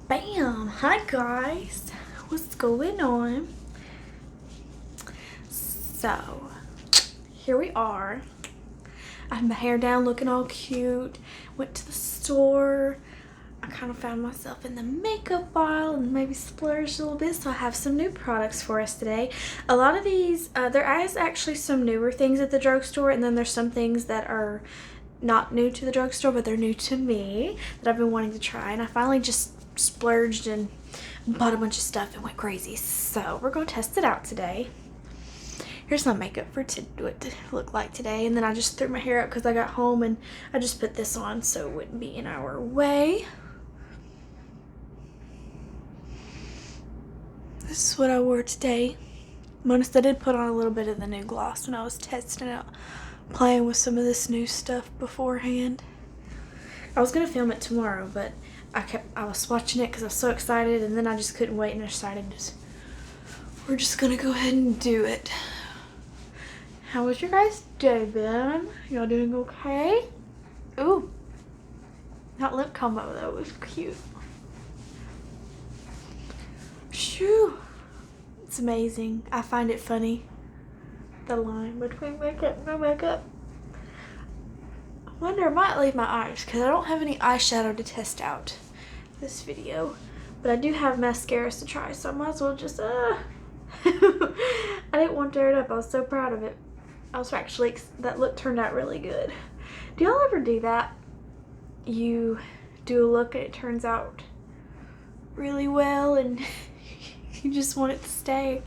Bam! Hi guys! What's going on? So, here we are. I have my hair down looking all cute. Went to the store. I kind of found myself in the makeup aisle and maybe splurged a little bit, so I have some new products for us today. A lot of these, there is actually some newer things at the drugstore, and then there's some things that are not new to the drugstore, but they're new to me that I've been wanting to try, and I finally just splurged and bought a bunch of stuff and went crazy. So we're going to test it out today. Here's my makeup for what to look like today, and then I just threw my hair up because I got home and I just put this on so it wouldn't be in our way. This is what I wore today. Noticed I did put on a little bit of the new gloss when I was testing out, playing with some of this new stuff beforehand. I was gonna film it tomorrow, but I was watching it because I was so excited, and then I just couldn't wait and I decided we're just gonna go ahead and do it. How was your guys' day, Ben? Y'all doing okay? Ooh, that lip combo though was cute. Shoo, it's amazing. I find it funny, the line between makeup and no makeup. I wonder, I might leave my eyes because I don't have any eyeshadow to test out this video, but I do have mascaras to try, so I might as well just I didn't want to tear it up. I was so proud of it. I was actually, that look turned out really good. Do y'all ever do that? You do a look and it turns out really well and you just want it to stay,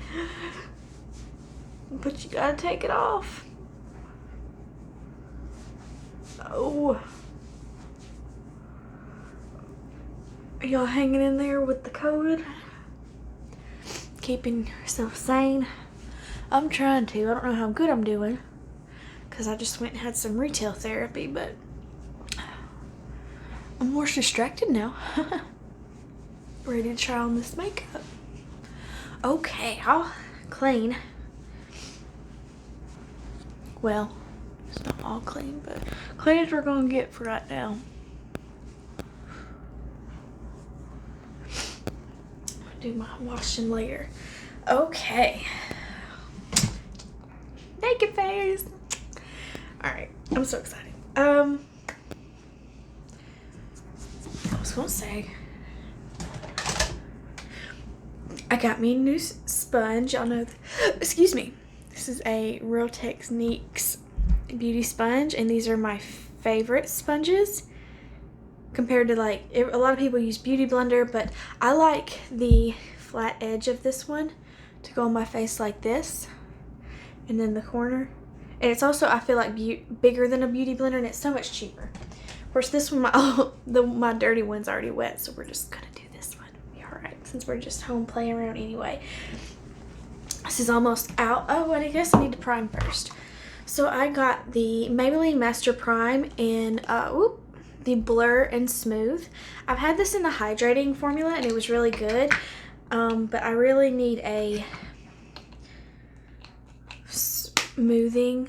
but you gotta take it off. Oh, are y'all hanging in there with the COVID? Keeping yourself sane? I'm trying to. I don't know how good I'm doing because I just went and had some retail therapy, but I'm more distracted now. Ready to try on this makeup. Okay, I'll clean. Well, it's not all clean, but clean as we're gonna get for right now. I'll do my washing later. Okay. Naked face. Alright, I'm so excited. I was gonna say, I got me a new sponge. Y'all know, excuse me. This is a Real Techniques beauty sponge, and these are my favorite sponges compared to, like, a lot of people use Beauty Blender, but I like the flat edge of this one to go on my face like this, and then the corner. And it's also, I feel like, bigger than a Beauty Blender, and it's so much cheaper. Of course, this one, my dirty one's already wet, so we're just gonna do this one. Be alright, since we're just home playing around anyway. This is almost out. Oh, I guess I need to prime first. So I got the Maybelline Master Prime in the Blur and Smooth. I've had this in the hydrating formula and it was really good, but I really need a smoothing.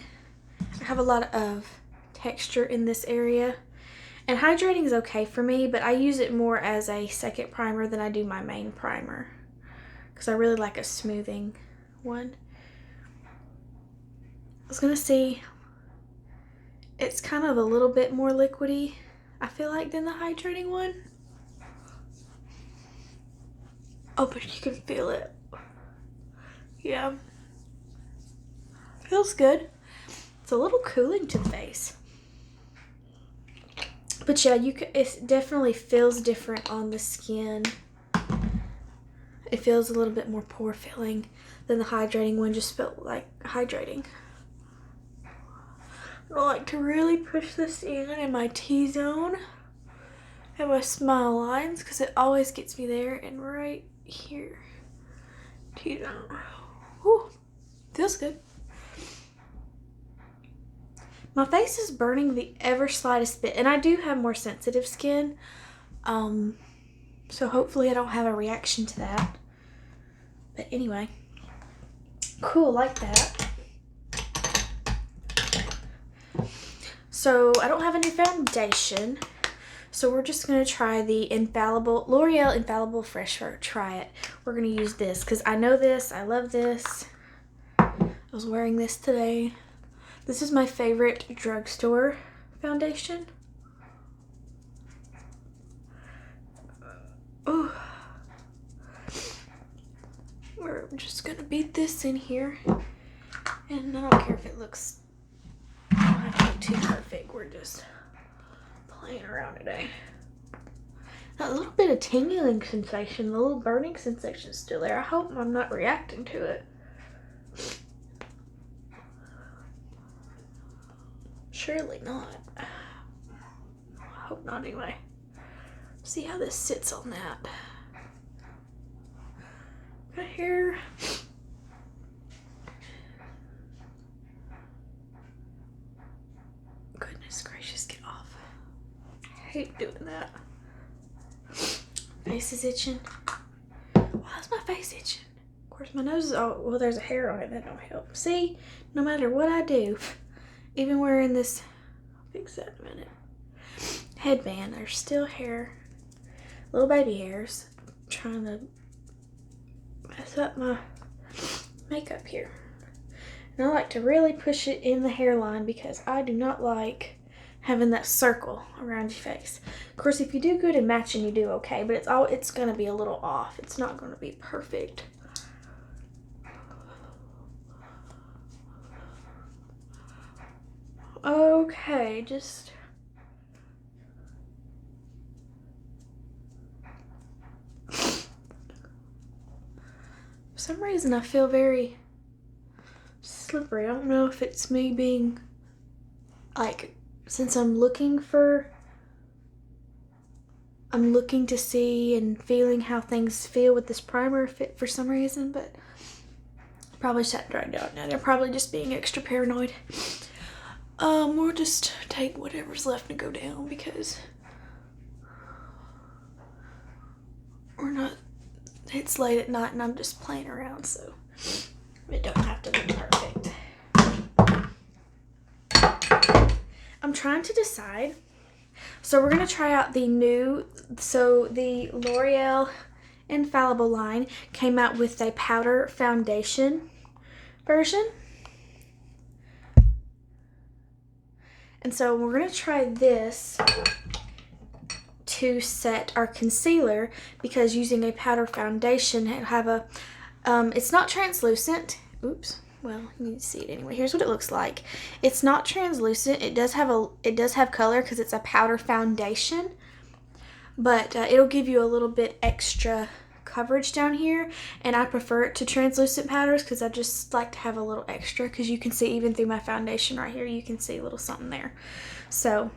I have a lot of texture in this area, and hydrating is okay for me, but I use it more as a second primer than I do my main primer because I really like a smoothing one. I was gonna see, it's kind of a little bit more liquidy, I feel like, than the hydrating one. Oh, but you can feel it. Yeah, feels good. It's a little cooling to the face, but yeah, it definitely feels different on the skin. It feels a little bit more pore filling than the hydrating one just felt like hydrating. I like to really push this in my T-zone and my smile lines because it always gets me there, and right here. T-zone. Whew, feels good. My face is burning the ever slightest bit, and I do have more sensitive skin, so hopefully I don't have a reaction to that. But anyway, cool, like that. So I don't have a new foundation, So we're just going to try the L'Oreal Infallible Fresh Fur. Try it. We're going to use this because I know this. I love this. I was wearing this today. This is my favorite Drugstore foundation. Oh. We're just going to beat this in here. And I don't care if it looks, I don't have to look too perfect. We're just playing around today. That little bit of tingling sensation, the little burning sensation is still there. I hope I'm not reacting to it. Surely not. I hope not anyway. See how this sits on that. Right here. Goodness gracious, get off. I hate doing that. Face is itching. Why's my face itching? Of course my nose is all, well, there's a hair on it, that don't help. See, no matter what I do, even wearing this, I'll fix that in a minute, headband, there's still hair, little baby hairs, trying to mess up my makeup here. And I like to really push it in the hairline because I do not like having that circle around your face. Of course, if you do good and matching, you do okay, but it's gonna be a little off. It's not gonna be perfect. Okay, just for some reason I feel very slippery. I don't know if it's me being like, since I'm looking to see and feeling how things feel with this primer for some reason, but probably just have to dry it out now. They're probably just being extra paranoid. We'll just take whatever's left and go down because we're not, it's late at night and I'm just playing around, so it don't have to be perfect. I'm trying to decide. So we're going to try out the the L'Oreal Infallible line came out with a powder foundation version. And so we're going to try this to set our concealer because using a powder foundation it's not translucent. Oops. Well, you need to see it anyway. Here's what it looks like. It's not translucent. It does have color because it's a powder foundation, but it'll give you a little bit extra coverage down here, and I prefer it to translucent powders because I just like to have a little extra because you can see even through my foundation right here, you can see a little something there. So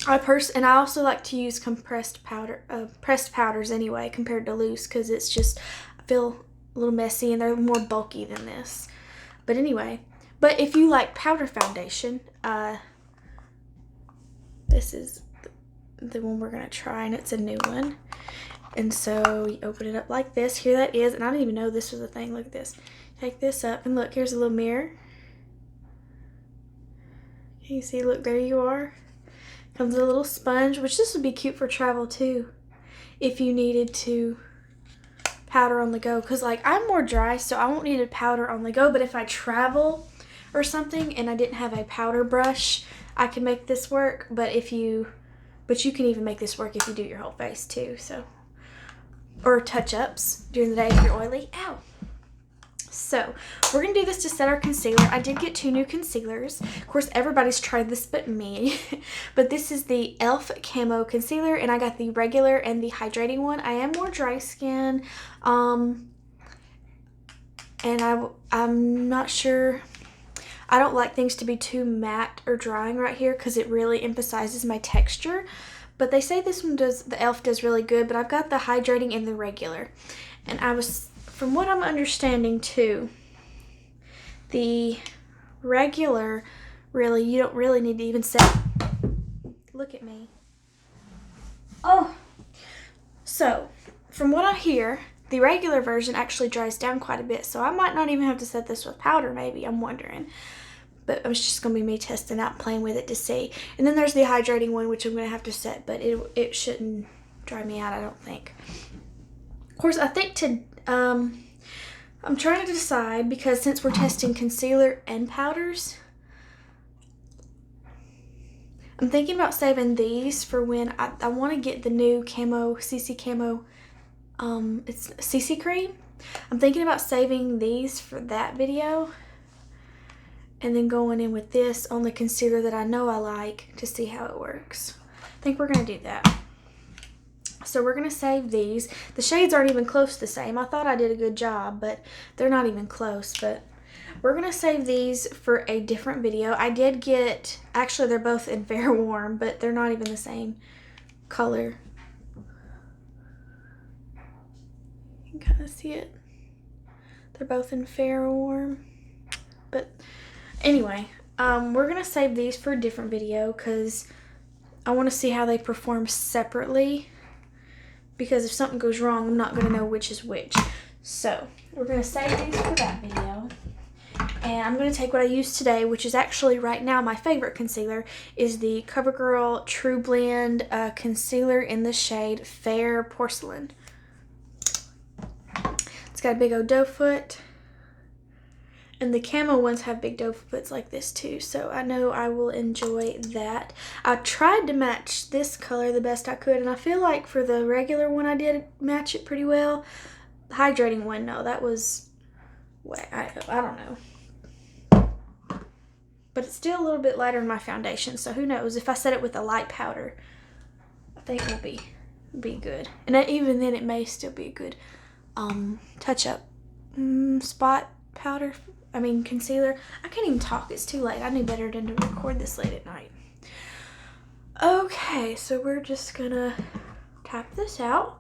I also like to use pressed powders anyway compared to loose because it's just, I feel a little messy and they're more bulky than this. But anyway, if you like powder foundation, this is the one we're gonna try, and it's a new one. And so you open it up like this. Here that is, and I didn't even know this was a thing. Look at this. Take this up and look, here's a little mirror. Can you see? Look, there you are. Comes with a little sponge, which this would be cute for travel too, if you needed to powder on the go, because like I'm more dry, so I won't need a powder on the go, but if I travel or something and I didn't have a powder brush, I can make this work. But you can even make this work if you do your whole face too, so, or touch-ups during the day if you're oily. Ow. So we're gonna do this to set our concealer. I did get 2 new concealers. Of course, everybody's tried this but me. But this is the e.l.f. Camo Concealer, and I got the regular and the hydrating one. I am more dry skin, and I'm not sure. I don't like things to be too matte or drying right here because it really emphasizes my texture. But they say this one does, the e.l.f. does really good, but I've got the hydrating and the regular. And from what I'm understanding too, the regular, really, you don't really need to even set, look at me. Oh, so from what I hear, the regular version actually dries down quite a bit, so I might not even have to set this with powder maybe, I'm wondering. but it's just going to be me testing out, playing with it to see. And then there's the hydrating one, which I'm going to have to set, but it shouldn't dry me out, I don't think. Of course, I think I'm trying to decide, because since we're testing concealer and powders, I'm thinking about saving these for when I want to get the new camo, CC camo, it's CC cream. I'm thinking about saving these for that video and then going in with this on the concealer that I know I like to see how it works. I think we're going to do that. So we're going to save these. The shades aren't even close to the same. I thought I did a good job, but they're not even close. But we're going to save these for a different video. I did get, actually they're both in Fair Warm, but they're not even the same color. You can kind of see it. They're both in Fair Warm. But anyway, we're going to save these for a different video because I want to see how they perform separately. Because if something goes wrong, I'm not going to know which is which. So we're going to save these for that video. And I'm going to take what I used today, which is actually right now my favorite concealer, is the CoverGirl True Blend concealer in the shade Fair Porcelain. It's got a big old doe foot. And the camo ones have big doe foots like this too, so I know I will enjoy that. I tried to match this color the best I could, and I feel like for the regular one I did match it pretty well. The hydrating one, no, that was, I don't know. But it's still a little bit lighter in my foundation, so who knows. If I set it with a light powder, I think it'll be good. And even then it may still be a good touch-up spot powder. Concealer. I can't even talk. It's too late. I knew better than to record this late at night. Okay, so we're just gonna tap this out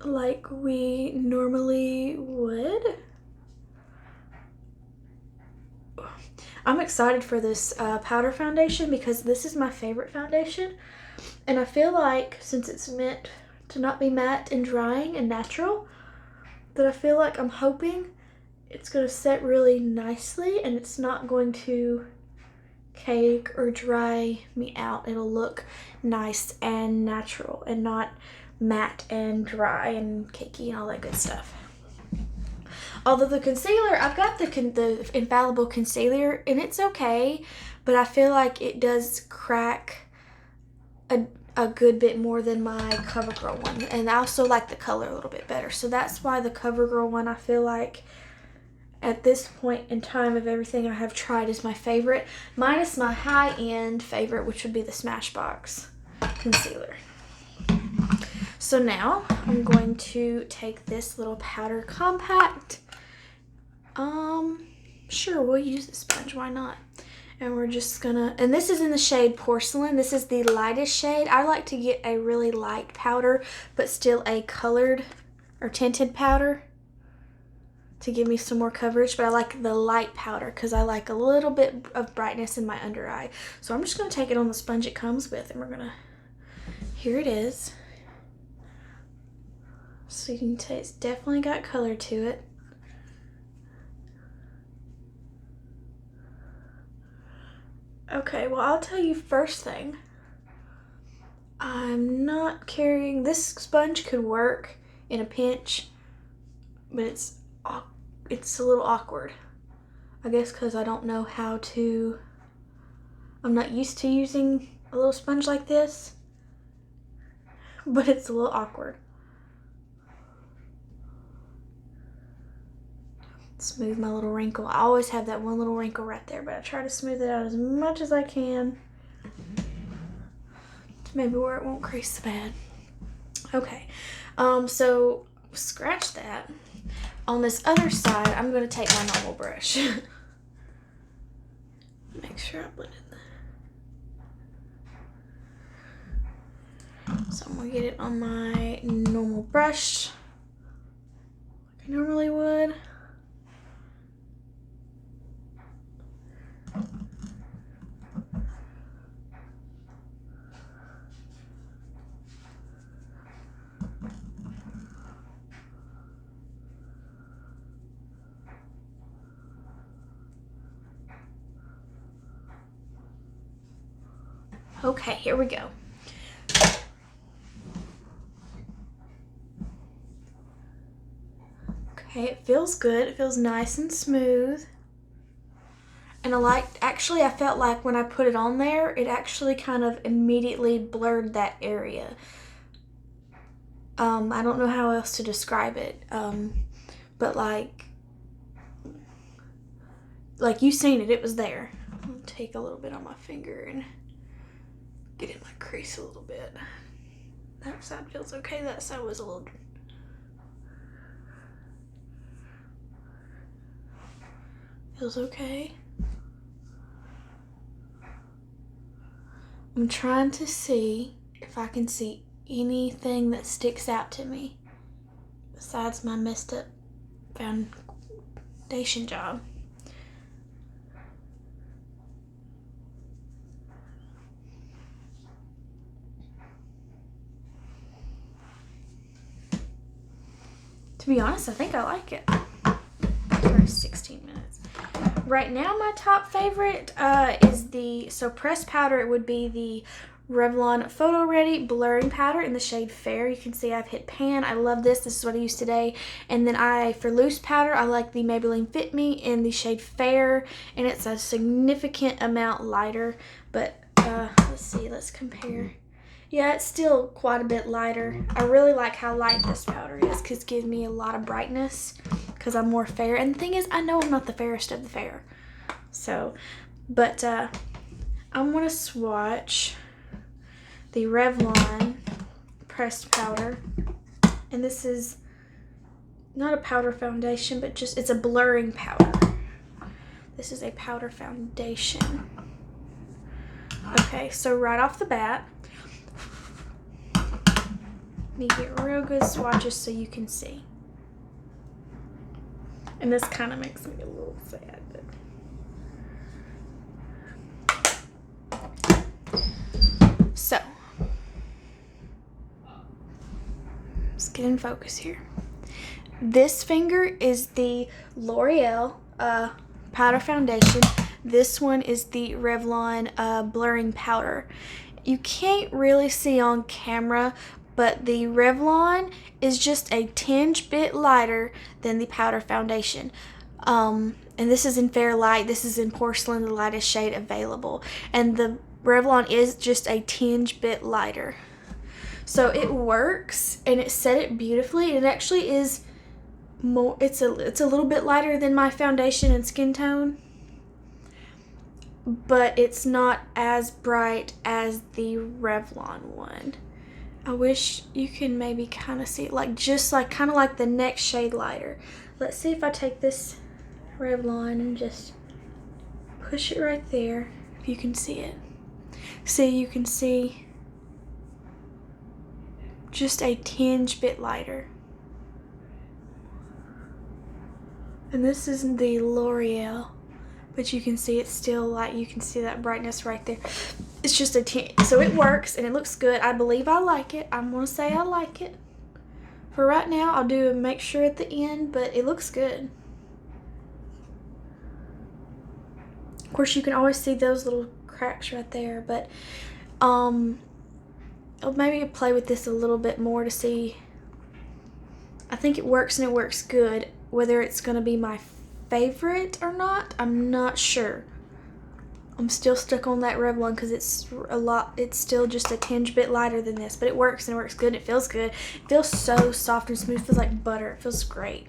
like we normally would. I'm excited for this powder foundation because this is my favorite foundation. And I feel like since it's meant to not be matte and drying and natural, that I feel like I'm hoping it's going to set really nicely and it's not going to cake or dry me out. It'll look nice and natural and not matte and dry and cakey and all that good stuff. Although the concealer, I've got the Infallible concealer and it's okay, but I feel like it does crack a good bit more than my CoverGirl one. And I also like the color a little bit better. So that's why the CoverGirl one, I feel like at this point in time of everything I have tried, is my favorite, minus my high-end favorite, which would be the Smashbox concealer. So now I'm going to take this little powder compact. Sure, we'll use the sponge, why not? And we're just gonna, and this is in the shade Porcelain. This is the lightest shade. I like to get a really light powder, but still a colored or tinted powder to give me some more coverage. But I like the light powder because I like a little bit of brightness in my under eye. So I'm just gonna take it on the sponge it comes with, and we're gonna, here it is. So you can tell it's definitely got color to it. Okay, well, I'll tell you first thing. I'm not carrying, this sponge could work in a pinch, but it's a little awkward. I guess because I don't know how to, I'm not used to using a little sponge like this, but it's a little awkward. Smooth my little wrinkle. I always have that one little wrinkle right there, but I try to smooth it out as much as I can. Maybe where it won't crease so bad. Okay, so scratch that. On this other side, I'm going to take my normal brush. Make sure I blend it. So I'm going to get it on my normal brush, like I normally would. Okay, here we go. Okay, it feels good. It feels nice and smooth. And I felt like when I put it on there, it actually kind of immediately blurred that area. I don't know how else to describe it. But like you seen it, it was there. I'll take a little bit on my finger and get in my crease a little bit. That side feels okay. That side was a little... Feels okay. I'm trying to see if I can see anything that sticks out to me besides my messed up foundation job. To be honest, I think I like it. For 16 minutes. Right now, my top favorite is so pressed powder, it would be the Revlon Photo Ready Blurring Powder in the shade Fair. You can see I've hit pan. I love this. This is what I use today. And then for loose powder, I like the Maybelline Fit Me in the shade Fair. And it's a significant amount lighter. But let's see, let's compare. Yeah, it's still quite a bit lighter. I really like how light this powder is because it gives me a lot of brightness because I'm more fair. And the thing is, I know I'm not the fairest of the fair. So, but I'm going to swatch the Revlon pressed powder. And this is not a powder foundation, but it's a blurring powder. This is a powder foundation. Okay, so right off the bat, let me get real good swatches so you can see. And this kind of makes me a little sad, but... So, let's get in focus here. This finger is the L'Oreal powder foundation. This one is the Revlon blurring powder. You can't really see on camera, but the Revlon is just a tinge bit lighter than the powder foundation. And this is in Fair Light. This is in Porcelain, the lightest shade available. And the Revlon is just a tinge bit lighter. So it works, and it set it beautifully. It actually is more, it's a little bit lighter than my foundation and skin tone, but it's not as bright as the Revlon one. I wish you can maybe kind of see it, kind of like the next shade lighter. Let's see if I take this Revlon and just push it right there, if you can see it. See, you can see just a tinge bit lighter. And this isn't the L'Oreal, but you can see it's still light. You can see that brightness right there. It's just a tinge. So it works and it looks good. I believe I like it. I'm going to say I like it. For right now, I'll do a make sure at the end, but it looks good. Of course, you can always see those little cracks right there, but I'll maybe play with this a little bit more to see. I think it works and it works good. Whether it's going to be my favorite or not, I'm not sure. I'm still stuck on that Revlon because it's still just a tinge bit lighter than this, but it works and it works good. It feels good. It feels so soft and smooth. It feels like butter. It feels great.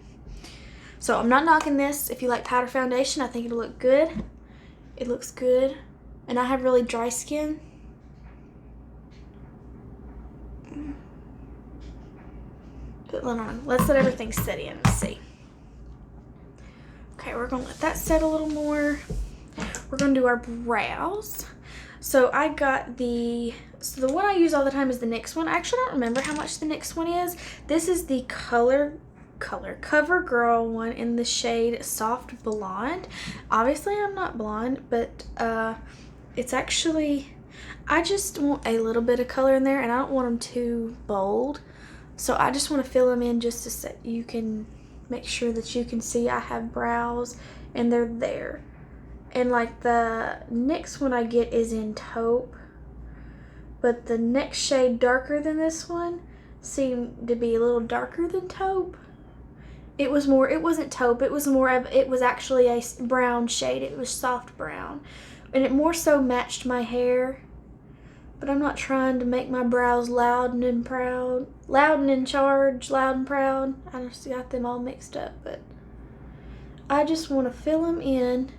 So I'm not knocking this. If you like powder foundation, I think it'll look good. It looks good. And I have really dry skin. But let's let everything set in and see. Okay, we're going to let that set a little more. We're going to do our brows. So I got the one I use all the time is the NYX one. I actually don't remember how much the NYX one is. This is the CoverGirl one in the shade Soft Blonde. Obviously, I'm not blonde, but it's actually, I just want a little bit of color in there, and I don't want them too bold. So I just want to fill them in just so you can make sure that you can see I have brows and they're there. And like the next one I get is in taupe. but the next shade darker than this one seemed to be a little darker than taupe. It wasn't taupe, it was actually a brown shade. It was soft brown. And it more so matched my hair. But I'm not trying to make my brows loud and in charge, loud and proud. I just got them all mixed up, but I just want to fill them in.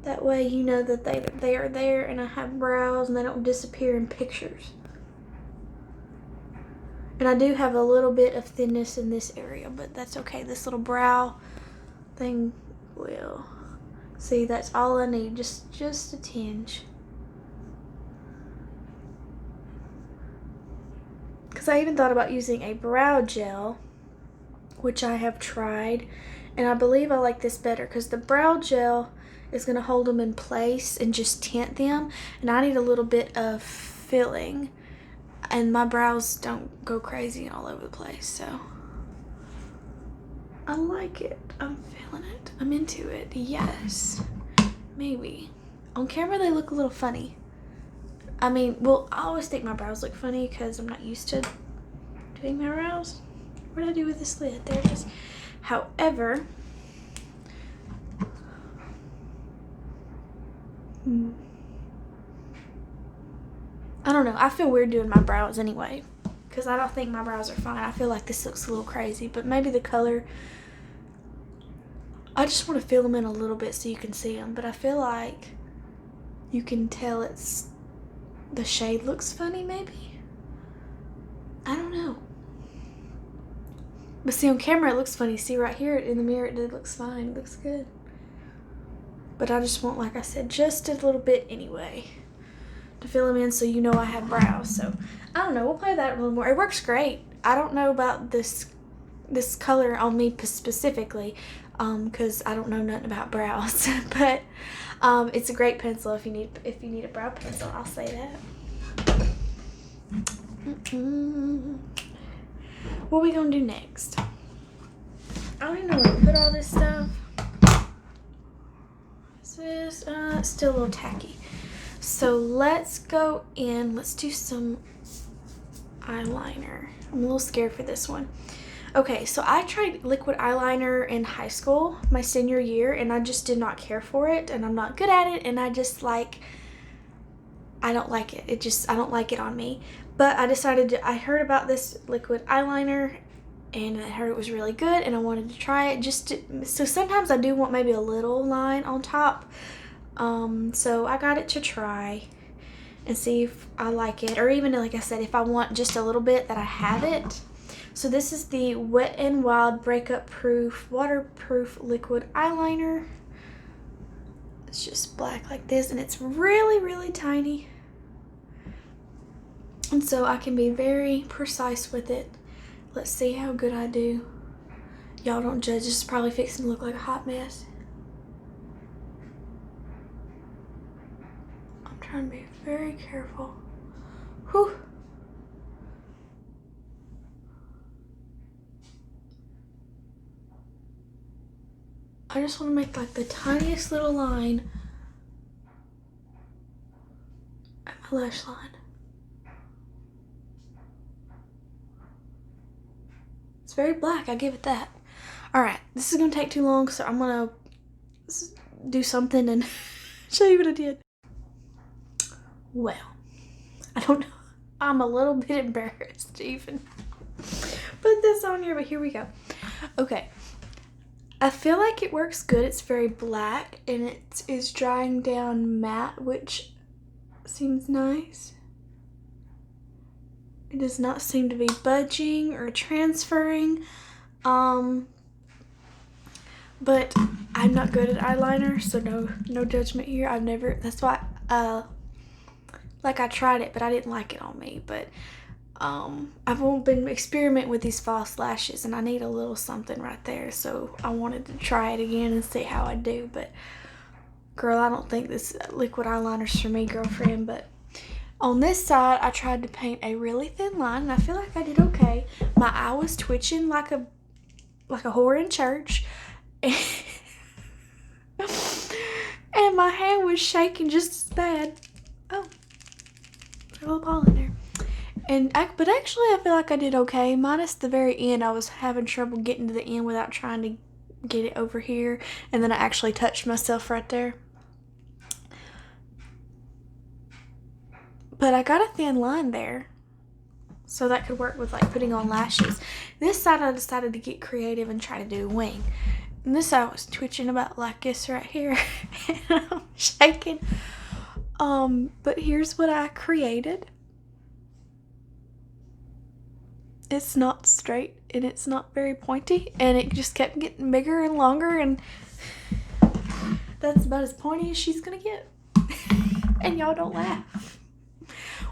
That way you know that they are there and I have brows and they don't disappear in pictures. And I do have a little bit of thinness in this area, but that's okay. This little brow thing will. See, that's all I need, just a tinge. Because I even thought about using a brow gel, which I have tried, and I believe I like this better because the brow gel is going to hold them in place and just tint them, and I need a little bit of filling, and my brows don't go crazy and all over the place, so I like it. I'm feeling it. I'm into it. Yes. Maybe. On camera they look a little funny. I mean, well, I always think my brows look funny because I'm not used to doing my brows. What did I do with this lid? There it is. However, I don't know. I feel weird doing my brows anyway because I don't think my brows are fine. I feel like this looks a little crazy, but maybe the color, I just want to fill them in a little bit so you can see them, but I feel like you can tell the shade looks funny maybe. I don't know. But see, on camera it looks funny. See right here in the mirror it looks fine. It looks good. But I just want, like I said, just a little bit anyway to fill them in so you know I have brows. So I don't know. We'll play that a little more. It works great. I don't know about this color on me specifically because I don't know nothing about brows. But it's a great pencil if you need a brow pencil. I'll say that. What are we gonna do next? I don't even know where to put all this stuff. What's this? It's still a little tacky. So let's go in. Let's do some eyeliner. I'm a little scared for this one. Okay, so I tried liquid eyeliner in high school, my senior year, and I just did not care for it, and I'm not good at it, and I don't like it. I don't like it on me. But I heard about this liquid eyeliner, and I heard it was really good, and I wanted to try it so sometimes I do want maybe a little line on top. So I got it to try and see if I like it, or even, like I said, if I want just a little bit that I have it. So this is the Wet n Wild Breakup Proof Waterproof Liquid Eyeliner. It's just black like this, and it's really, really tiny. And so I can be very precise with it. Let's see how good I do. Y'all don't judge. This is probably fixing to look like a hot mess. I'm trying to be very careful. Whew. I just want to make like the tiniest little line at my lash line. It's very black, I give it that. Alright, this is going to take too long, so I'm going to do something and show you what I did. Well, I don't know. I'm a little bit embarrassed to even put this on here, but here we go. Okay. I feel like it works good. It's very black and it is drying down matte, which seems nice. It does not seem to be budging or transferring. But I'm not good at eyeliner, so no judgment here. That's why like I tried it, but I didn't like it on me. But I've been experimenting with these false lashes, and I need a little something right there, so I wanted to try it again and see how I do. But girl, I don't think this liquid eyeliner's for me, girlfriend. But on this side, I tried to paint a really thin line, and I feel like I did okay. My eye was twitching like a whore in church, and my hand was shaking just as bad. Oh, a little ball in there. But actually, I feel like I did okay. Minus the very end, I was having trouble getting to the end without trying to get it over here. And then I actually touched myself right there. But I got a thin line there. So that could work with like putting on lashes. This side I decided to get creative and try to do a wing. And this side I was twitching about like this right here. And I'm shaking. But here's what I created. It's not straight and it's not very pointy, and it just kept getting bigger and longer, and that's about as pointy as she's gonna get. And y'all don't laugh.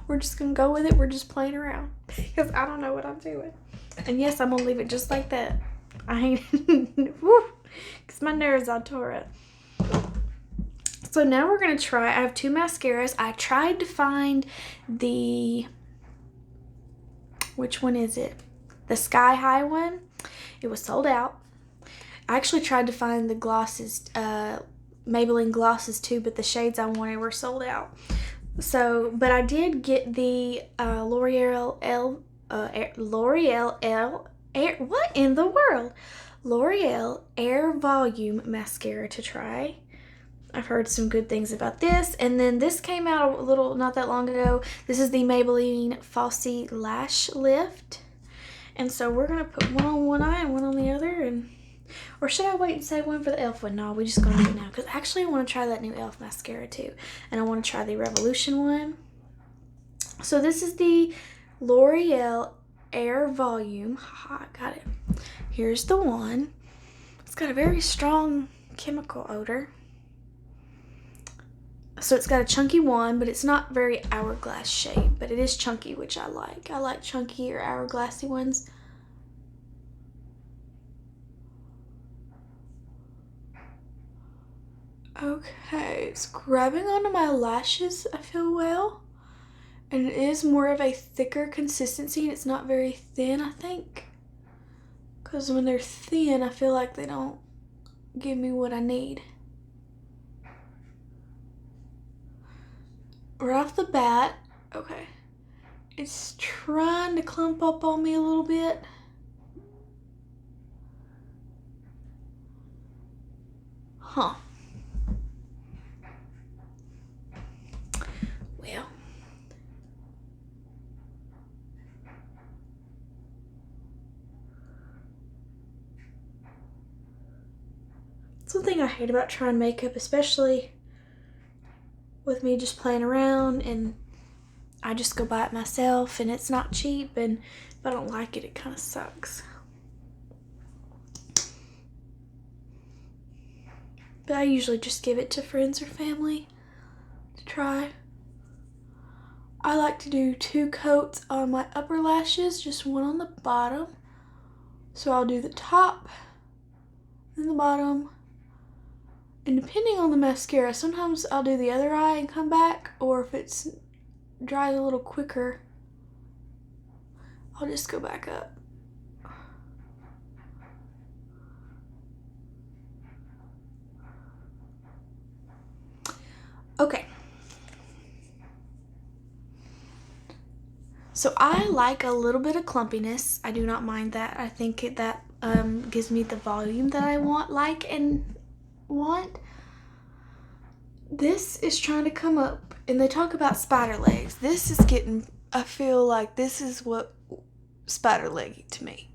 We're just gonna go with it. We're just playing around because I don't know what I'm doing. And yes, I'm gonna leave it just like that. I ain't because my nerves are tore up. So now we're gonna try. I have 2 mascaras. I tried to find which one is it? The Sky High one. It was sold out. I actually tried to find the glosses, Maybelline glosses too, but the shades I wanted were sold out. So, but I did get the L'Oreal what in the world? L'Oreal Air Volume mascara to try. I've heard some good things about this. And then this came out not that long ago. This is the Maybelline Falsies Lash Lift. And so we're going to put one on one eye and one on the other. Or should I wait and say one for the e.l.f. one? No, we're just going to do it now. Because actually I want to try that new e.l.f. mascara too. And I want to try the Revolution one. So this is the L'Oreal Air Volume. I got it. Here's the one. It's got a very strong chemical odor. So it's got a chunky one, but it's not very hourglass shape, but it is chunky, which I like. I like chunky or hourglassy ones. Okay, it's grabbing onto my lashes, I feel well. And it is more of a thicker consistency, and it's not very thin, I think. Because when they're thin, I feel like they don't give me what I need. Right off the bat, okay, it's trying to clump up on me a little bit. Huh. Well. Something I hate about trying makeup, especially with me just playing around, and I just go buy it myself, and it's not cheap, and if I don't like it, it kind of sucks. But I usually just give it to friends or family to try. I like to do 2 coats on my upper lashes, just one on the bottom. So I'll do the top and the bottom. And depending on the mascara, sometimes I'll do the other eye and come back, or if it's dries a little quicker, I'll just go back up. Okay. So I like a little bit of clumpiness. I do not mind that. I think that gives me the volume that I want, want. This is trying to come up, and they talk about spider legs. This is getting, I feel like this is what spider leggy to me.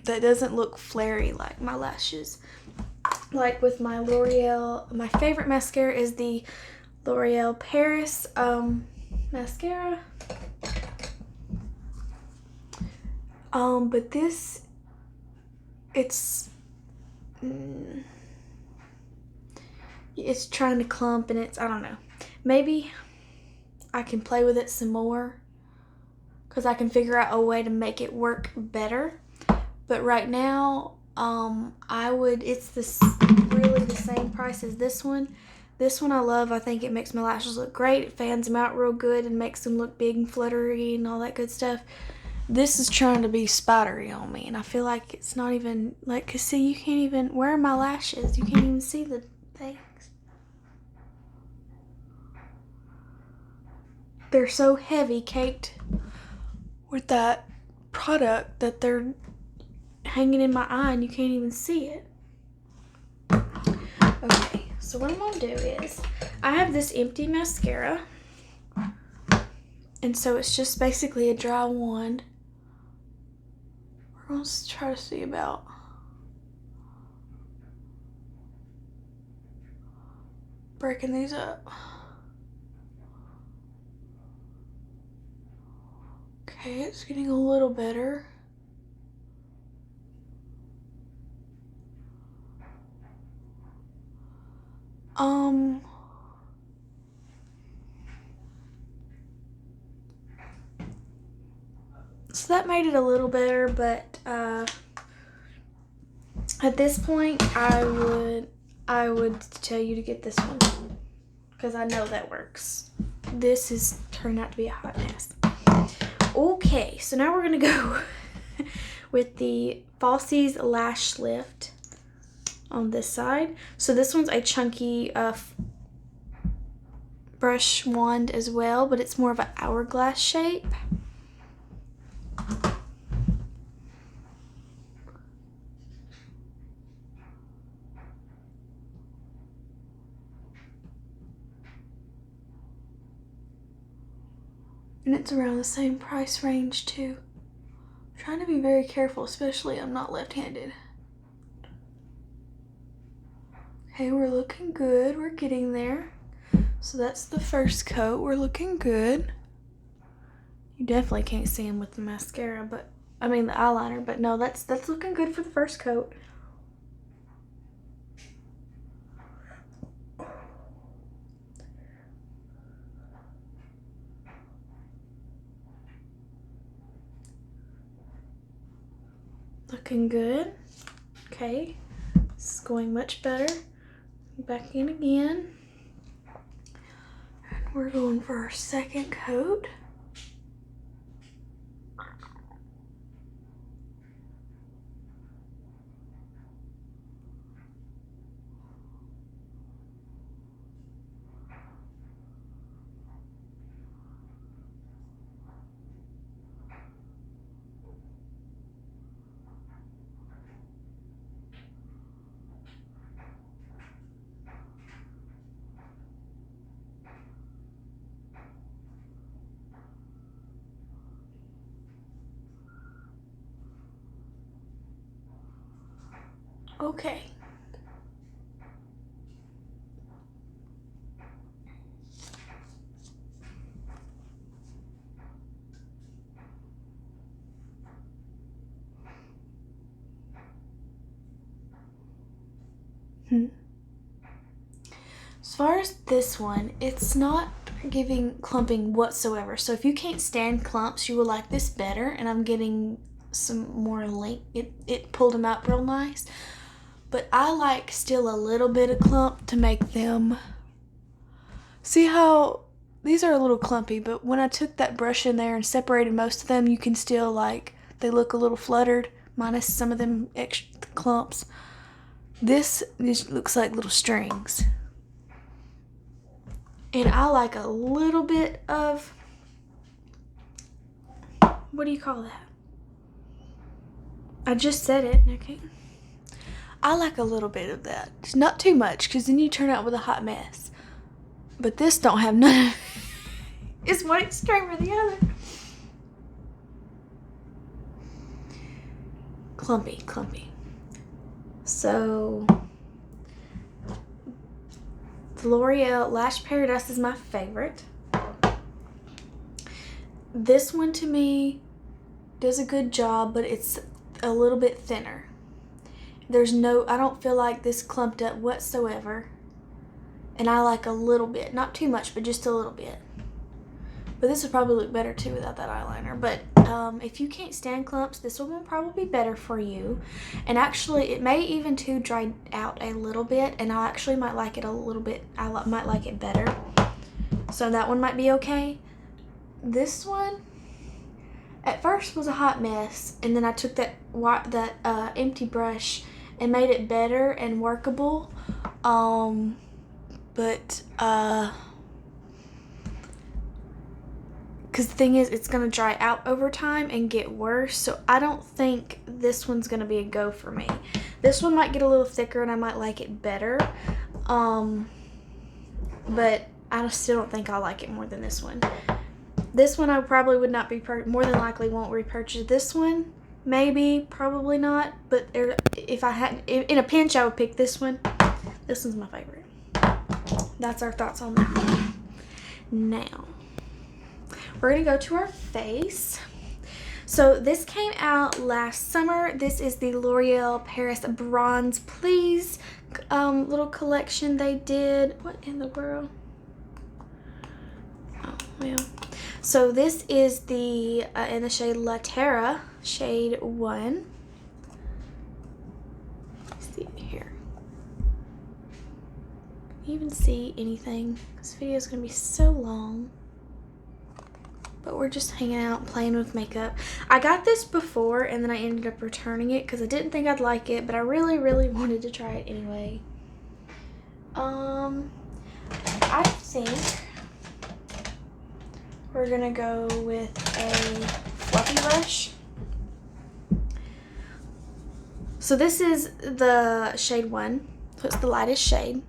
That doesn't look flary like my lashes. Like with my L'Oreal, my favorite mascara is the L'Oreal Paris mascara. But this, it's trying to clump, and I don't know. Maybe I can play with it some more because I can figure out a way to make it work better. But right now, it's really the same price as this one. This one I love. I think it makes my lashes look great. It fans them out real good and makes them look big and fluttery and all that good stuff. This is trying to be spidery on me, and I feel like it's not even, like, cause see, you can't even, where are my lashes? You can't even see the things. they're so heavy, caked with that product, that they're hanging in my eye and you can't even see it. Okay, so what I'm gonna do is, I have this empty mascara, and so it's just basically a dry wand. We're gonna try to see about breaking these up. Okay, it's getting a little better. So that made it a little better, but at this point I would tell you to get this one, because I know that works. This has turned out to be a hot mess. Okay, so now we're gonna go with the Falsies Lash Lift on this side. So this one's a chunky brush wand as well, but it's more of an hourglass shape. And it's around the same price range too. I'm trying to be very careful, especially I'm not left-handed. Okay, we're looking good. We're getting there. So that's the first coat. We're looking good. You definitely can't see them with the mascara, but I mean the eyeliner, but no, that's looking good for the first coat. Looking good. Okay, this is going much better. Back in again. And we're going for our second coat. Okay. As far as this one, it's not giving clumping whatsoever. So if you can't stand clumps, you will like this better. And I'm getting some more length. It pulled them out real nice. But I like still a little bit of clump to make them. See how these are a little clumpy, but when I took that brush in there and separated most of them, you can still they look a little fluttered, minus some of them extra clumps. This looks like little strings. And I like a little bit of, what do you call that? I just said it, okay? I like a little bit of that. It's not too much, because then you turn out with a hot mess. But this don't have none of it. It's one extreme or the other. Clumpy. So, the L'Oreal Lash Paradise is my favorite. This one to me does a good job, but it's a little bit thinner. I don't feel like this clumped up whatsoever. And I like a little bit, not too much, but just a little bit. But this would probably look better too without that eyeliner. But if you can't stand clumps, this one will probably be better for you. And actually, it may even too dry out a little bit, and I actually might like it a little bit. I might like it better. So that one might be okay. This one, at first was a hot mess, and then I took that empty brush and made it better and workable. But because the thing is, it's going to dry out over time and get worse. So I don't think this one's going to be a go for me. This one might get a little thicker and I might like it better. But I still don't think I'll like it more than this one. This one I probably would not be, more than likely won't repurchase this one. Maybe, probably not. But if I had, in a pinch, I would pick this one. This one's my favorite. That's our thoughts on that one. Now, we're going to go to our face. So this came out last summer. This is the L'Oreal Paris Bronze Please little collection they did. What in the world? Oh, well. So this is the, in the shade La Terra, shade 1. Let's see here. Can you even see anything? This video is going to be so long. But we're just hanging out, playing with makeup. I got this before, and then I ended up returning it because I didn't think I'd like it, but I really, really wanted to try it anyway. I think we're gonna go with a fluffy brush. So this is the shade 1, so it's the lightest shade,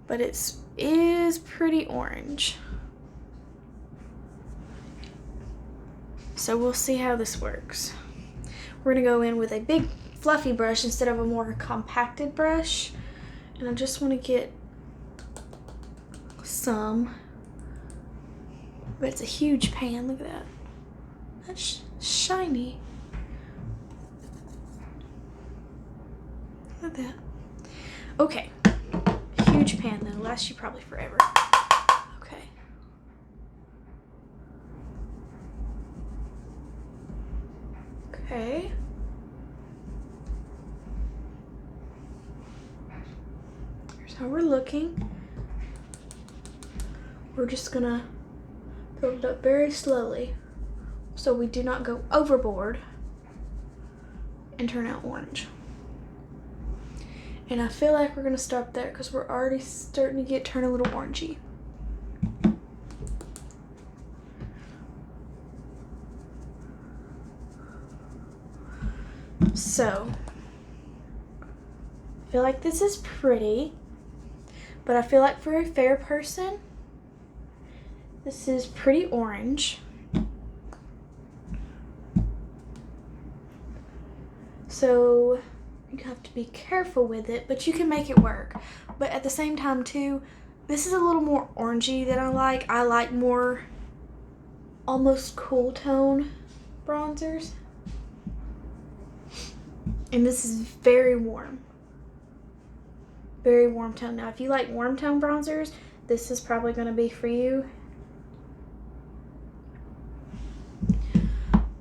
but it is pretty orange. So we'll see how this works. We're gonna go in with a big fluffy brush instead of a more compacted brush. And I just wanna get some, but it's a huge pan, look at that. That's shiny. Look at that. Okay, huge pan though, lasts you probably forever. Okay. Okay. Here's how we're looking. We're just gonna build it up very slowly so we do not go overboard and turn out orange. And I feel like we're gonna stop there because we're already starting to turn a little orangey. So, I feel like this is pretty, but I feel like for a fair person, this is pretty orange. So, you have to be careful with it, but you can make it work. But at the same time too, this is a little more orangey than I like. I like more almost cool tone bronzers. And this is very warm. Very warm tone. Now, if you like warm tone bronzers, this is probably going to be for you.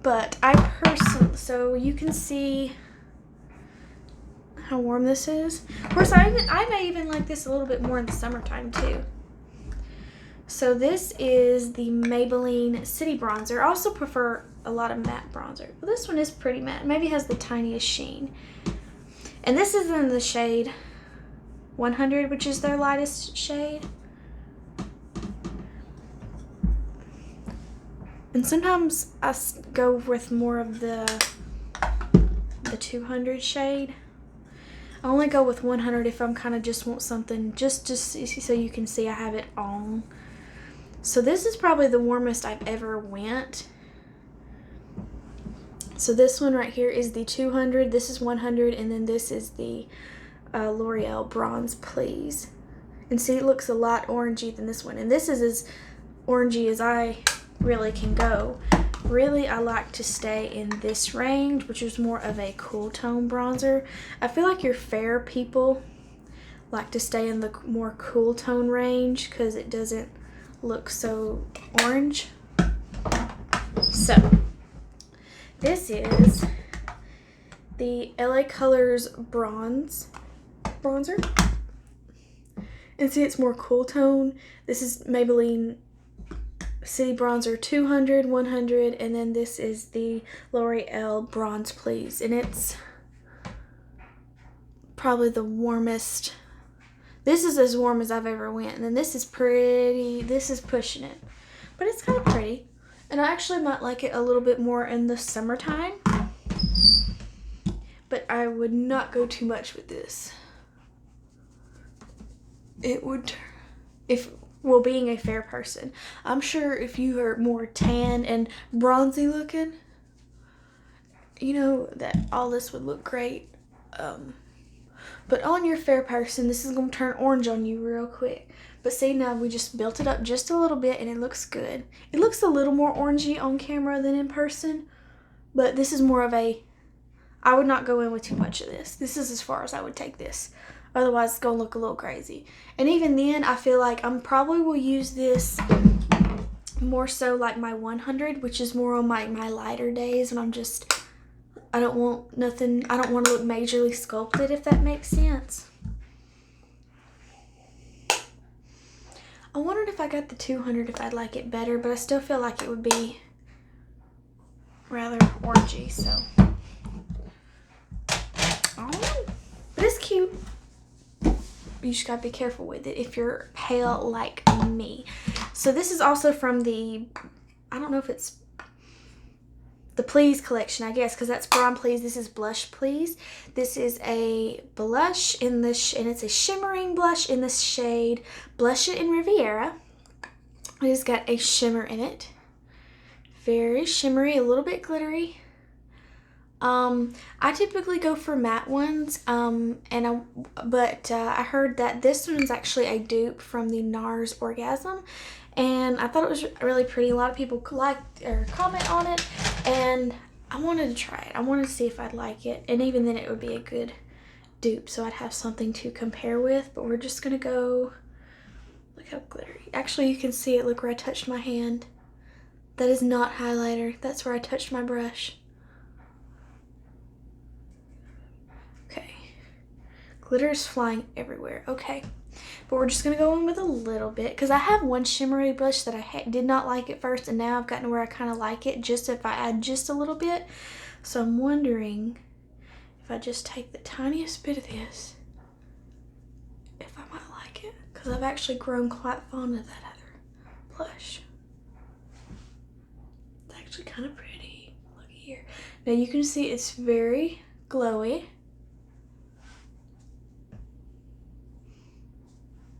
But I personally, so you can see how warm this is. Of course, I may even like this a little bit more in the summertime too. So this is the Maybelline City Bronzer. I also prefer a lot of matte bronzer, but this one is pretty matte. Maybe has the tiniest sheen. And this is in the shade 100, which is their lightest shade. And sometimes I go with more of the 200 shade. I only go with 100 if I'm kind of just want something just so you can see I have it on. So this is probably the warmest I've ever went. So this one right here is the 200, this is 100, and then this is the L'Oreal Bronze Please. And see, it looks a lot orangey than this one. And this is as orangey as I really can go. Really, I like to stay in this range, which is more of a cool tone bronzer. I feel like your fair people like to stay in the more cool tone range because it doesn't look so orange. So, this is the LA Colors Bronzer. And see, it's more cool tone. This is Maybelline City Bronzer 200, 100, and then this is the L'Oreal Bronze Please. And it's probably the warmest. This is as warm as I've ever went. And then this is pretty, this is pushing it. But it's kind of pretty. And I actually might like it a little bit more in the summertime. But I would not go too much with this. It would, well, being a fair person, I'm sure if you are more tan and bronzy looking, you know that all this would look great. But on your fair person, this is going to turn orange on you real quick. But see, now we just built it up just a little bit and it looks good. It looks a little more orangey on camera than in person, but this is more of a, I would not go in with too much of this. This is as far as I would take this. Otherwise, it's going to look a little crazy. And even then, I feel like I probably will use this more so like my 100, which is more on my lighter days when I'm just, I don't want nothing, I don't want to look majorly sculpted, if that makes sense. I wondered if I got the 200 if I'd like it better, but I still feel like it would be rather orangey, so. I don't know, but it's cute. You just gotta be careful with it if you're pale like me. So this is also from the, I don't know if it's the Please collection, I guess, because that's Bron Please. This is Blush Please. This is a blush in this, and it's a shimmering blush in the shade Blush It in Riviera. It has got a shimmer in it. Very shimmery, a little bit glittery. I typically go for matte ones, but I heard that this one's actually a dupe from the NARS Orgasm, and I thought it was really pretty. A lot of people liked or comment on it, and I wanted to try it. I wanted to see if I'd like it, and even then it would be a good dupe, so I'd have something to compare with. But we're just gonna go, look how glittery. Actually, you can see it. Look where I touched my hand. That is not highlighter. That's where I touched my brush. Okay. Glitter is flying everywhere. Okay. But we're just going to go in with a little bit, because I have one shimmery brush that I did not like at first, and now I've gotten to where I kind of like it just if I add just a little bit. So I'm wondering if I just take the tiniest bit of this, if I might like it, because I've actually grown quite fond of that other blush. It's actually kind of pretty. Look here. Now you can see it's very glowy.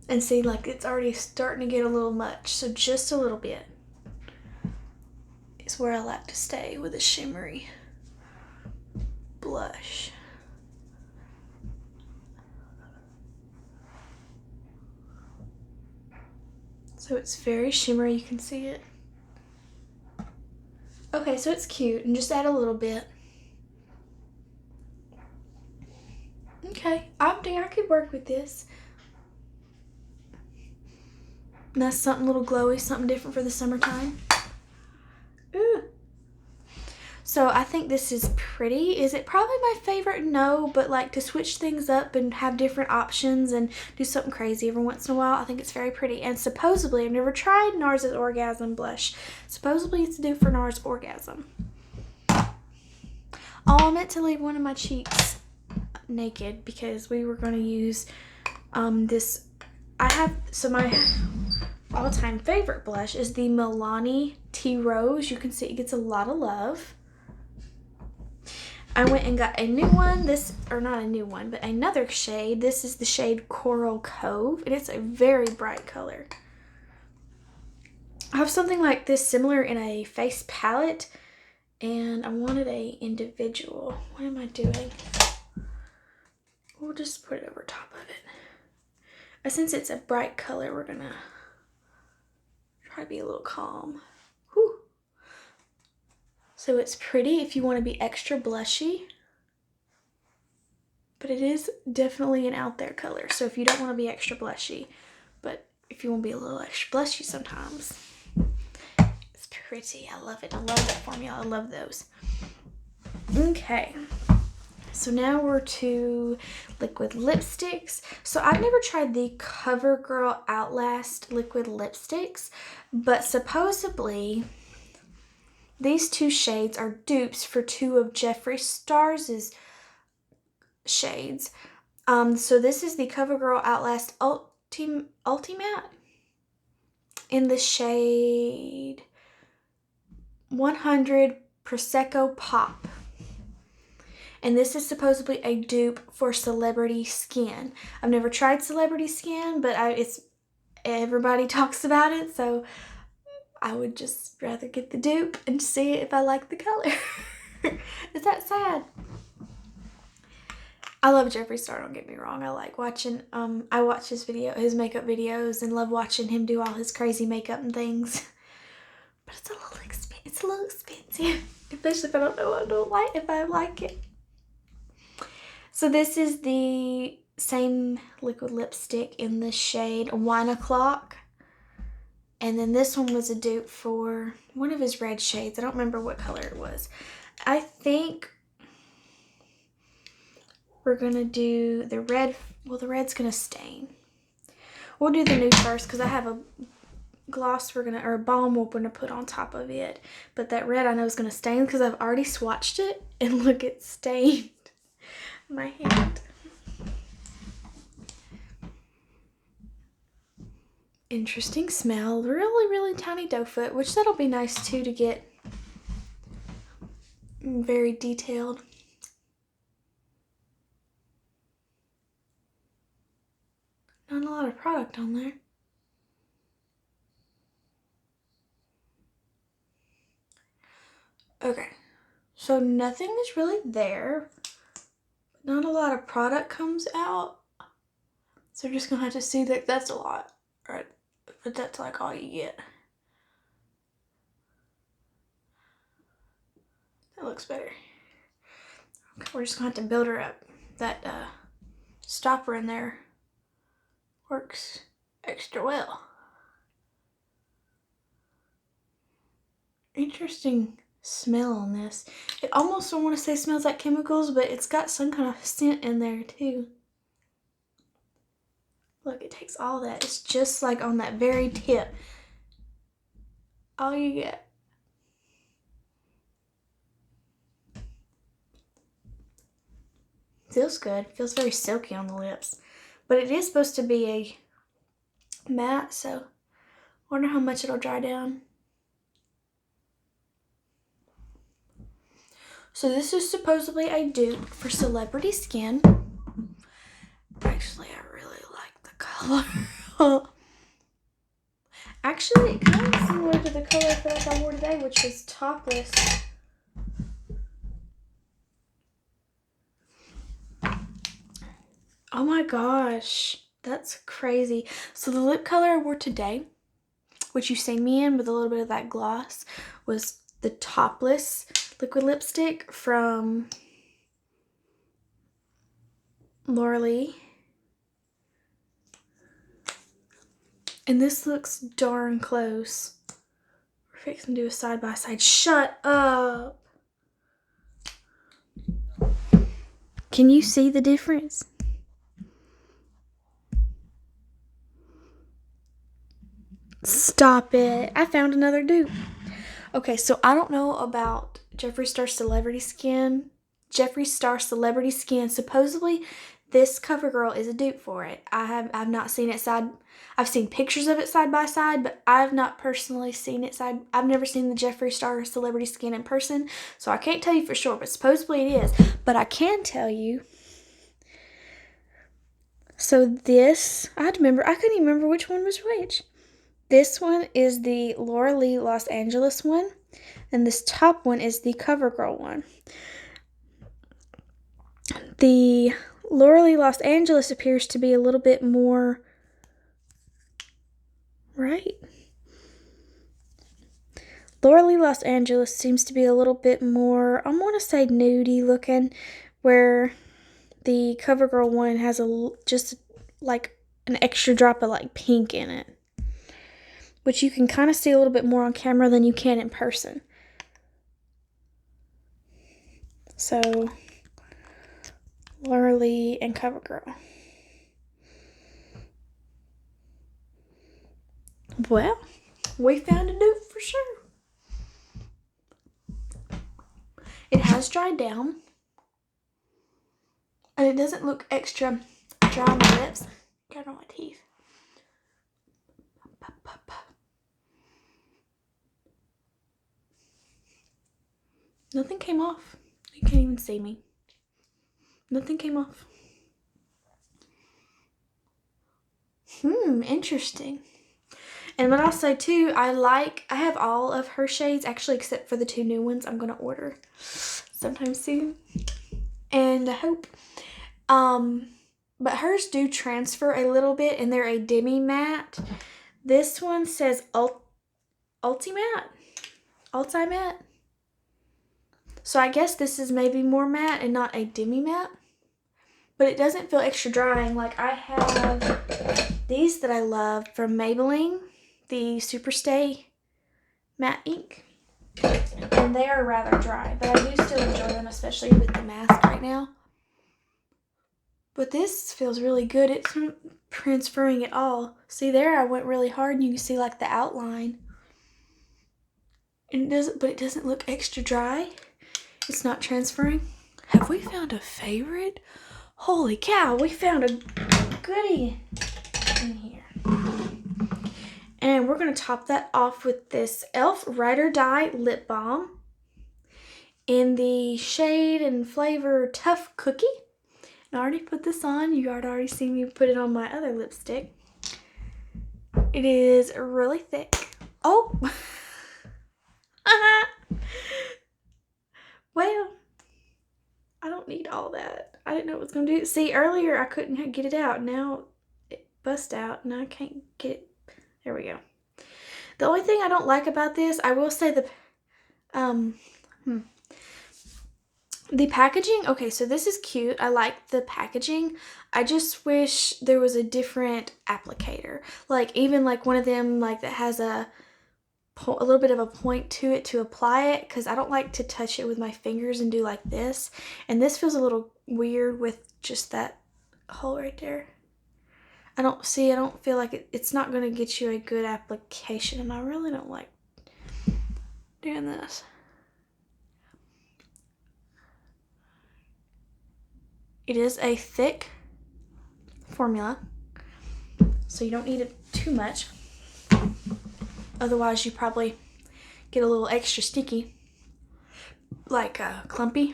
And see, like, it's already starting to get a little much, so just a little bit is where I like to stay with a shimmery blush. So it's very shimmery, you can see it. Okay, so it's cute, and just add a little bit. Okay, I think I could work with this. And that's something a little glowy, something different for the summertime. Ooh. So I think this is pretty. Is it probably my favorite? No, but like to switch things up and have different options and do something crazy every once in a while, I think it's very pretty. And supposedly, I've never tried NARS's Orgasm blush. Supposedly it's due for NARS Orgasm. Oh, I meant to leave one of my cheeks naked because we were going to use this. So my all-time favorite blush is the Milani Tea Rose. You can see it gets a lot of love. I went and got a new one, not a new one, but another shade. This is the shade Coral Cove, and it's a very bright color. I have something like this similar in a face palette, and I wanted a individual. What am I doing? We'll just put it over top of it. Since it's a bright color, we're gonna try to be a little calm. Whew. So it's pretty if you want to be extra blushy, but it is definitely an out there color. So if you don't want to be extra blushy, but if you want to be a little extra blushy sometimes, it's pretty. I love it. I love that formula. I love those. Okay. So now we're to liquid lipsticks. So I've never tried the CoverGirl Outlast liquid lipsticks, but supposedly these two shades are dupes for two of Jeffree Star's shades. So this is the CoverGirl Outlast Ultimatte. in the shade 100 Prosecco Pop. And this is supposedly a dupe for Celebrity Skin. I've never tried Celebrity Skin, but everybody talks about it, so I would just rather get the dupe and see if I like the color. Is that sad? I love Jeffree Star, don't get me wrong. I like watching, I watch his makeup videos and love watching him do all his crazy makeup and things. But it's a little expensive. Especially if I don't know what I don't like, if I like it. So this is the same liquid lipstick in the shade Wine O'Clock. And then this one was a dupe for one of his red shades. I don't remember what color it was. I think we're going to do the red. Well, the red's going to stain. We'll do the nude first because I have a gloss or a balm we're going to put on top of it. But that red I know is going to stain because I've already swatched it. And look, it's stained my hand. Interesting smell. Really, really tiny doe foot, which that'll be nice too to get very detailed. Not a lot of product on there. Okay, so nothing is really there. Not a lot of product comes out. So we're just gonna have to see that that's a lot, right? But that's like all you get. That looks better. Okay, we're just gonna have to build her up. That stopper in there works extra well. Interesting smell on this. It almost, I want to say smells like chemicals, but it's got some kind of scent in there too. Look, it takes all that. It's just like on that very tip. All you get. Feels good. Feels very silky on the lips. But it is supposed to be a matte, so I wonder how much it'll dry down. So this is supposedly a dupe for Celebrity Skin. Actually, I really like the color. Actually, it kind of similar to the color I feel like I wore today, which was Topless. Oh my gosh, that's crazy. So the lip color I wore today, which you've seen me in with a little bit of that gloss, was the Topless liquid lipstick from Laura Lee. And this looks darn close. We're fixing to do a side by side. Shut up. Can you see the difference? Stop it. I found another dupe. Okay, so I don't know about Jeffree Star Celebrity Skin. Jeffree Star Celebrity Skin. Supposedly, this CoverGirl is a dupe for it. I've not seen it I've seen pictures of it side by side, but I've not personally seen it I've never seen the Jeffree Star Celebrity Skin in person, so I can't tell you for sure, but supposedly it is. But I can tell you. So this, I couldn't even remember which one was which. This one is the Laura Lee Los Angeles one, and this top one is the CoverGirl one. The Laura Lee Los Angeles appears to be a little bit more, right? Laura Lee Los Angeles seems to be a little bit more, I want to say nudie looking, where the CoverGirl one has just like an extra drop of like pink in it, which you can kind of see a little bit more on camera than you can in person. So, Laura Lee and CoverGirl. Well, we found a dupe for sure. It has dried down. And it doesn't look extra dry on my lips. Got it on my teeth. Nothing came off. You can't even see me. Nothing came off. Interesting. And what I'll say too, I have all of her shades, actually, except for the 2 new ones I'm going to order sometime soon. And I hope. But hers do transfer a little bit, and they're a demi matte. This one says Ultimatte. So I guess this is maybe more matte and not a demi matte. But it doesn't feel extra drying. Like I have these that I love from Maybelline, the Superstay Matte Ink. And they are rather dry, but I do still enjoy them, especially with the mask right now. But this feels really good. It's transferring it all. See there, I went really hard and you can see like the outline. And it doesn't look extra dry. It's not transferring. Have we found a favorite? Holy cow, we found a goodie in here. And we're going to top that off with this e.l.f. Ride or Die Lip Balm in the shade and flavor Tough Cookie. And I already put this on. You already seen me put it on my other lipstick. It is really thick. Oh! Well, I don't need all that. I didn't know what it was going to do. See, earlier I couldn't get it out. Now it bust out and I can't get it. There we go. The only thing I don't like about this, I will say the packaging. Okay, so this is cute. I like the packaging. I just wish there was a different applicator. Like even like one of them like that has a little bit of a point to it to apply it, because I don't like to touch it with my fingers and do like this. And this feels a little weird with just that hole right there. I don't feel like it's not going to get you a good application, and I really don't like doing this. It is a thick formula, so you don't need it too much. Otherwise, you probably get a little extra sticky, like clumpy.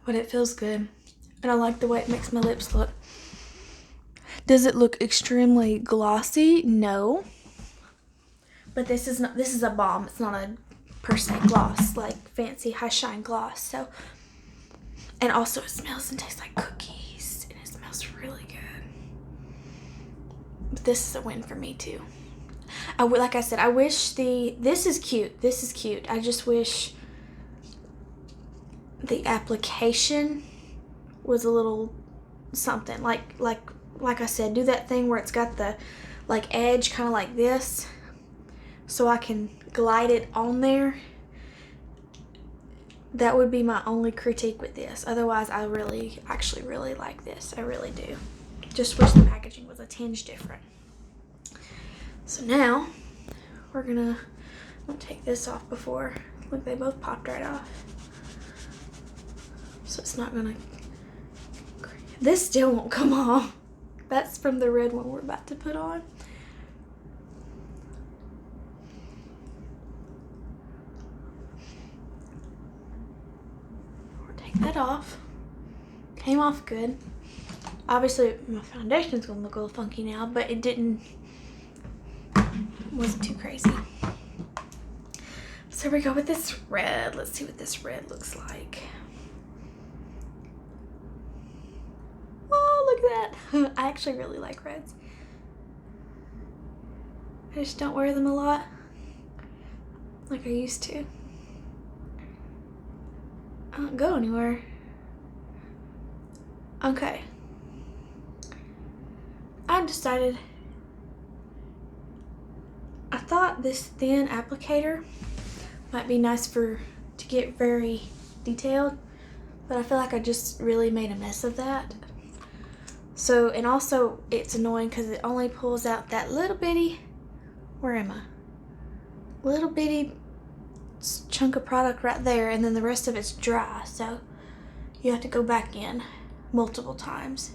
But it feels good, and I like the way it makes my lips look. Does it look extremely glossy? No. But this is a balm. It's not a per se gloss, like fancy high shine gloss. So, and also it smells and tastes like cookies, and it smells really good. But this is a win for me too. Like I said, I wish this is cute. This is cute. I just wish the application was a little something. Like I said, do that thing where it's got the like edge kind of like this, so I can glide it on there. That would be my only critique with this. Otherwise, I actually really like this. I really do. Just wish the packaging was a tinge different. So now we're gonna take this off before. Look, they both popped right off. So it's not gonna. This still won't come off. That's from the red one we're about to put on. We'll take that off. Came off good. Obviously, my foundation's gonna look a little funky now, but it wasn't too crazy. So we go with this red. Let's see what this red looks like. Oh, look at that. I actually really like reds. I just don't wear them a lot like I used to. I don't go anywhere. Okay. I decided I thought this thin applicator might be nice to get very detailed, but I feel like I just really made a mess of that. So, and also it's annoying because it only pulls out that little bitty, where am I? Little bitty chunk of product right there, and then the rest of it's dry, so you have to go back in multiple times.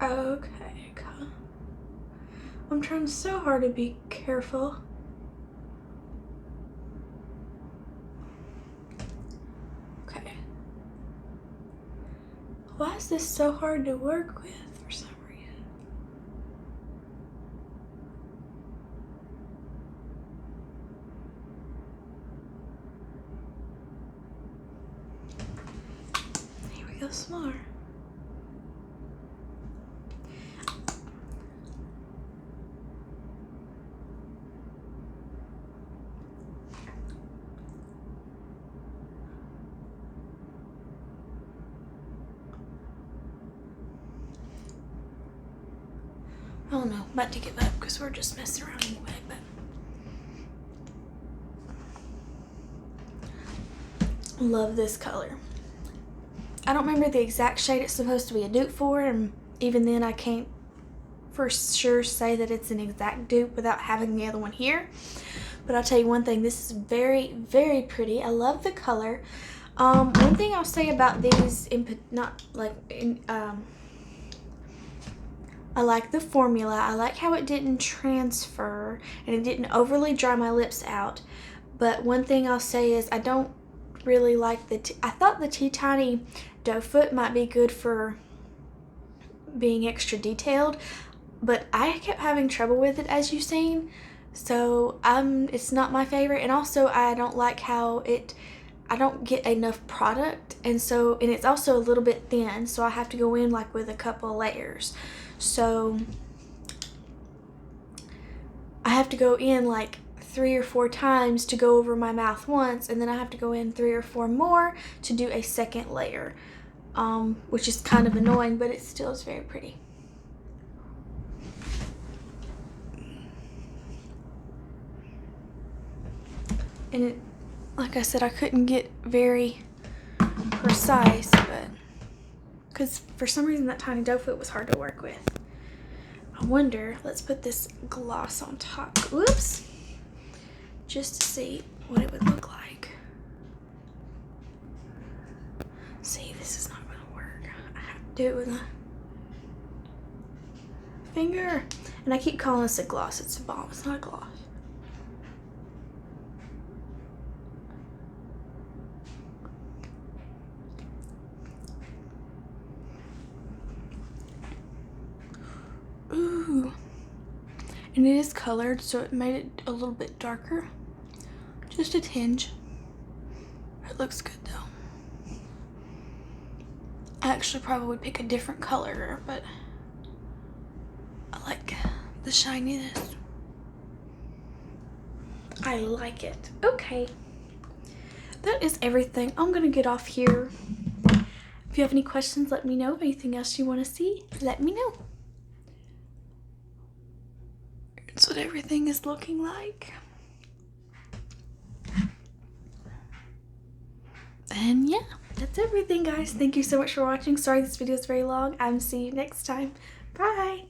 Okay, I'm trying so hard to be careful. Okay. Why is this so hard to work with for some reason? Here we go, some more. I don't know, I'm about to give up because we're just messing around anyway, but love this color. I don't remember the exact shade it's supposed to be a dupe for, and even then I can't for sure say that it's an exact dupe without having the other one here. But I'll tell you one thing, this is very, very pretty. I love the color. One thing I'll say about these, I like the formula. I like how it didn't transfer and it didn't overly dry my lips out. But one thing I'll say is I don't really like I thought the Tea Tiny doe foot might be good for being extra detailed, but I kept having trouble with it, as you've seen. So it's not my favorite, and also I don't like how I don't get enough product, and it's also a little bit thin, so I have to go in like with a couple of layers. So I have to go in like 3 or 4 times to go over my mouth once, and then I have to go in 3 or 4 more to do a second layer, which is kind of annoying, but it still is very pretty. And it, like I said, I couldn't get very precise, but because for some reason that tiny doe foot was hard to work with. I wonder, let's put this gloss on top. Whoops. Just to see what it would look like. See, this is not gonna work. I have to do it with a finger. And I keep calling this a gloss. It's a balm. It's not a gloss. Ooh. And it is colored, so it made it a little bit darker. Just a tinge. It looks good though. I actually probably would pick a different color, but I like the shininess. I like it. Okay. That is everything. I'm gonna get off here. If you have any questions, let me know. Anything else you want to see, let me know. That's what everything is looking like. And yeah, that's everything, guys. Thank you so much for watching. Sorry this video is very long. I'll see you next time. Bye.